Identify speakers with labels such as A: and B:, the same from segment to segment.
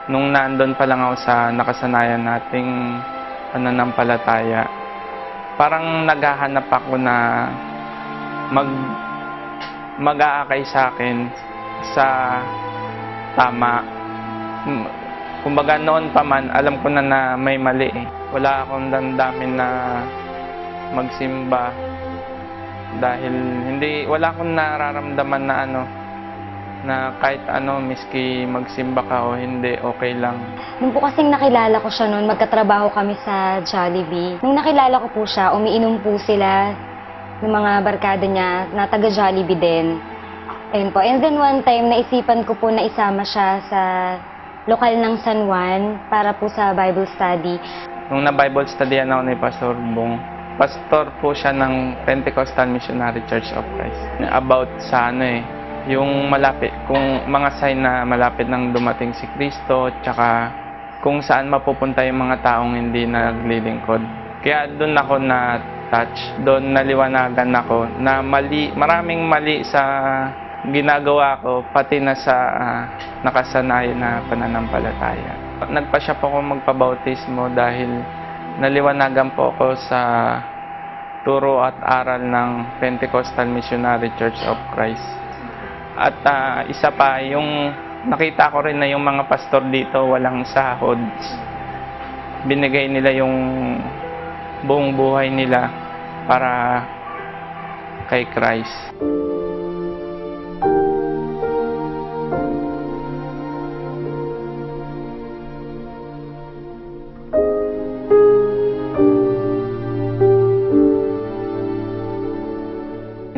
A: Nung nandun pa lang ako sa nakasanayan nating pananampalataya, parang naghahanap ako na mag-aakay sa akin sa tama. Kumbaga noon pa man, alam ko na may mali eh. Wala akong damdamin na magsimba dahil wala akong nararamdaman na na kahit miski magsimba ka o hindi, okay lang.
B: Nung po kasing nakilala ko siya noon, magkatrabaho kami sa Jollibee. Nung nakilala ko po siya, umiinom po sila ng mga barkada niya na taga Jollibee din. Ayun po. And then one time, naisipan ko po na isama siya sa lokal ng San Juan para po sa Bible study.
A: Nung na-Bible study ako ni Pastor Bong, pastor po siya ng Pentecostal Missionary Church of Christ. About sa yung malapit, kung mga sign na malapit nang dumating si Kristo, tsaka kung saan mapupunta yung mga taong hindi naglilingkod. Kaya doon ako na-touch, doon naliwanagan ako na maraming mali sa ginagawa ko, pati na sa nakasanayan na pananampalataya. Nagpasya po ako magpabautismo dahil naliwanagan po ako sa turo at aral ng Pentecostal Missionary Church of Christ. At isa pa, yung nakita ko rin na yung mga pastor dito walang sahod. Binigay nila yung buong buhay nila para kay Christ.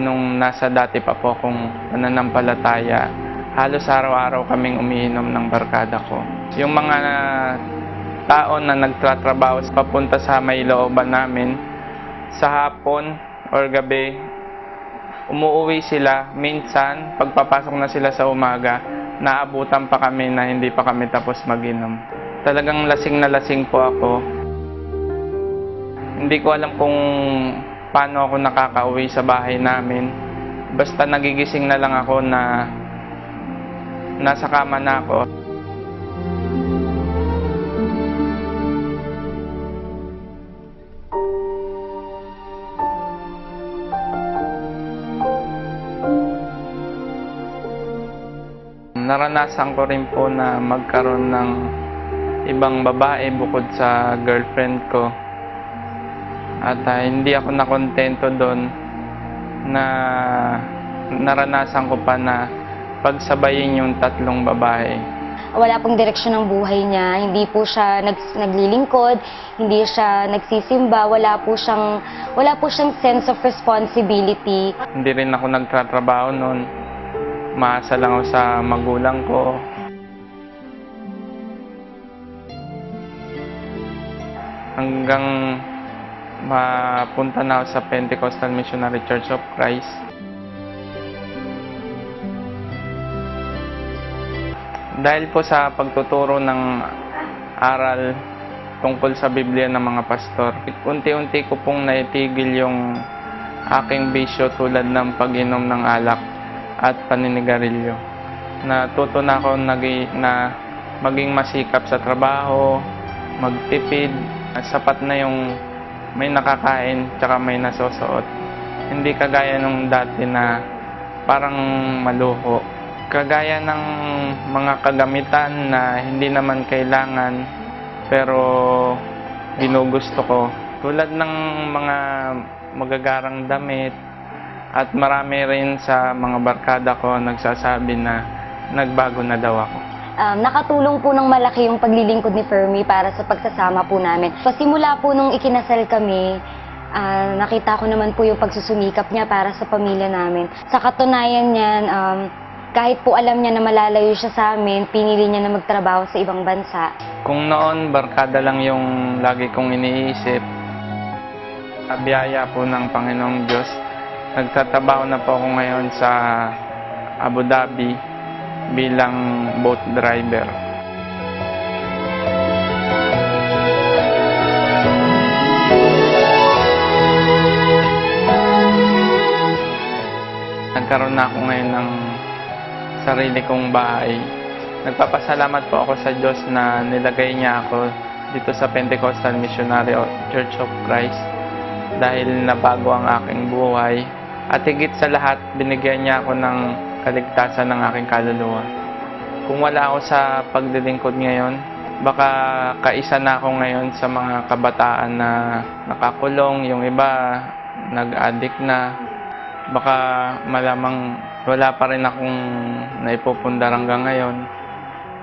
A: Nung nasa dati pa po akong pananampalataya, halos araw-araw kaming umiinom ng barkada ko. Yung mga tao na nagtatrabaho papunta sa may looban namin, sa hapon or gabi, umuwi sila. Minsan, pagpapasok na sila sa umaga, naabutan pa kami na hindi pa kami tapos mag-inom. Talagang lasing na lasing po ako. Hindi ko alam kung paano ako nakakauwi sa bahay namin. Basta nagigising na lang ako na nasa kama na ako. Naranasan ko rin po na magkaroon ng ibang babae bukod sa girlfriend ko. At hindi ako nakontento doon na naranasan ko pa na pagsabayin yung tatlong babae.
B: Wala pong direksyon ng buhay niya, hindi po siya naglilingkod, hindi siya nagsisimba, wala po siyang sense of responsibility.
A: Hindi rin ako nagtatrabaho noon. Maasa lang ako sa magulang ko. Hanggang mapunta na ako sa Pentecostal Missionary Church of Christ. Dahil po sa pagtuturo ng aral tungkol sa Biblia ng mga pastor, unti-unti ko pong naitigil yung aking bisyo tulad ng pag-inom ng alak at paninigarilyo. Natuto na ako na maging masikap sa trabaho, magtipid, sapat na yung may nakakain tsaka may nasusuot. Hindi kagaya nung dati na parang maluho. Kagaya ng mga kagamitan na hindi naman kailangan pero ginugusto ko. Tulad ng mga magagarang damit at marami rin sa mga barkada ko nagsasabi na nagbago na daw ako.
B: Nakatulong po ng malaki yung paglilingkod ni Fermi para sa pagsasama po namin. So, simula po nung ikinasal kami, nakita ko naman po yung pagsusumikap niya para sa pamilya namin. Sa katunayan niyan, kahit po alam niya na malalayo siya sa amin, pinili niya na magtrabaho sa ibang bansa.
A: Kung noon, barkada lang yung lagi kong iniisip, biyaya po ng Panginoong Diyos. Nagtatrabaho na po ako ngayon sa Abu Dhabi bilang boat driver. Nagkaroon na ako ngayon ng sarili kong bahay Nagpapasalamat po ako sa Diyos na nilagay niya ako dito sa Pentecostal Missionary Church of Christ dahil nabago ang aking buhay. At higit sa lahat, binigyan niya ako ng kaligtasan ng aking kaluluwa. Kung wala ako sa paglilingkod ngayon, baka kaisa na ako ngayon sa mga kabataan na nakakulong, yung iba nag-addict na. Baka malamang wala pa rin akong naipupundar hanggang ngayon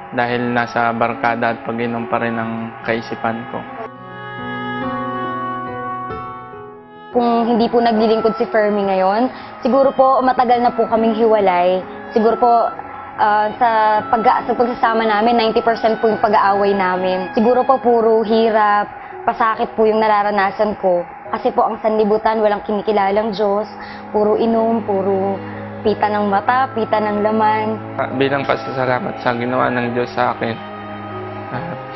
A: dahil nasa barkada at pag-inom pa rin ang kaisipan ko.
B: Kung hindi po naglilingkod si Fermi ngayon, siguro po matagal na po kaming hiwalay. Siguro po sa pagsasama namin, 90% po yung pag-aaway namin. Siguro po puro hirap, pasakit po yung nararanasan ko. Kasi po ang sanlibutan, walang kinikilalang Diyos, puro inom, puro pita ng mata, pita ng laman.
A: Bilang pasasalamat sa ginawa ng Diyos sa akin,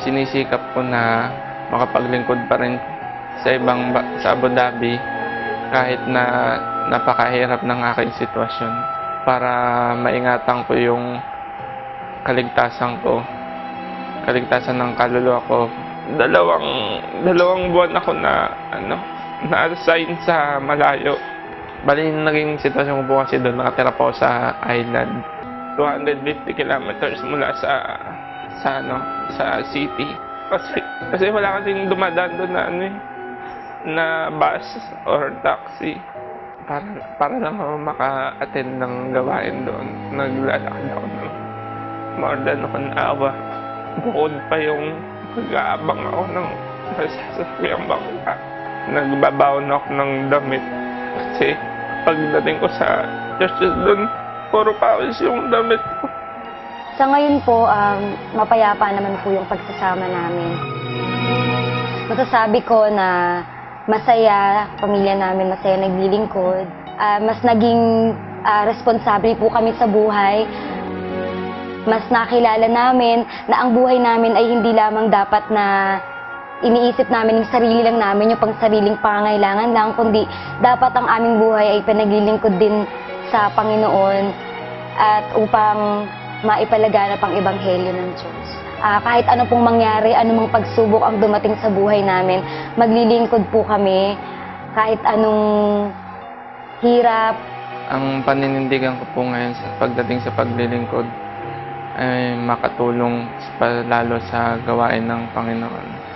A: sinisikap ko na makapaglingkod pa rin sa Abu Dhabi kahit na napakahirap ng aking sitwasyon para maingatan ko yung kaligtasan ng kaluluwa ko. Dalawang buwan ako na-assign sa malayo. Bali, naging sitwasyon ko po kasi doon, nakatira po sa island. 250 kilometers mula sa city. Kasi wala kasing dumadaan doon na bus or taxi. Para lang ako maka-attend ng gawain doon. Naglalakad ako ng more than 1 hour. Bukod pa yung nag-aabang ako ng masasakyang bangka. Nagbabaon ako ng damit. Kasi pagdating ko sa church doon, puro pawis yung damit ko.
B: Sa ngayon po, mapayapa naman po yung pagsasama namin. Masasabi ko na masaya, pamilya namin masaya naglilingkod. Mas naging responsable po kami sa buhay. Mas nakilala namin na ang buhay namin ay hindi lamang dapat na iniisip namin yung sarili lang namin, yung pang sariling pangangailangan lang, kundi dapat ang aming buhay ay pinaglilingkod din sa Panginoon at upang maipalaganap ang ebanghelyo ng Diyos. Kahit ano pong mangyari, anumang pagsubok ang dumating sa buhay namin, maglilingkod po kami kahit anong hirap.
A: Ang paninindigan ko po ngayon pagdating sa paglilingkod ay makatulong lalo sa gawain ng Panginoon.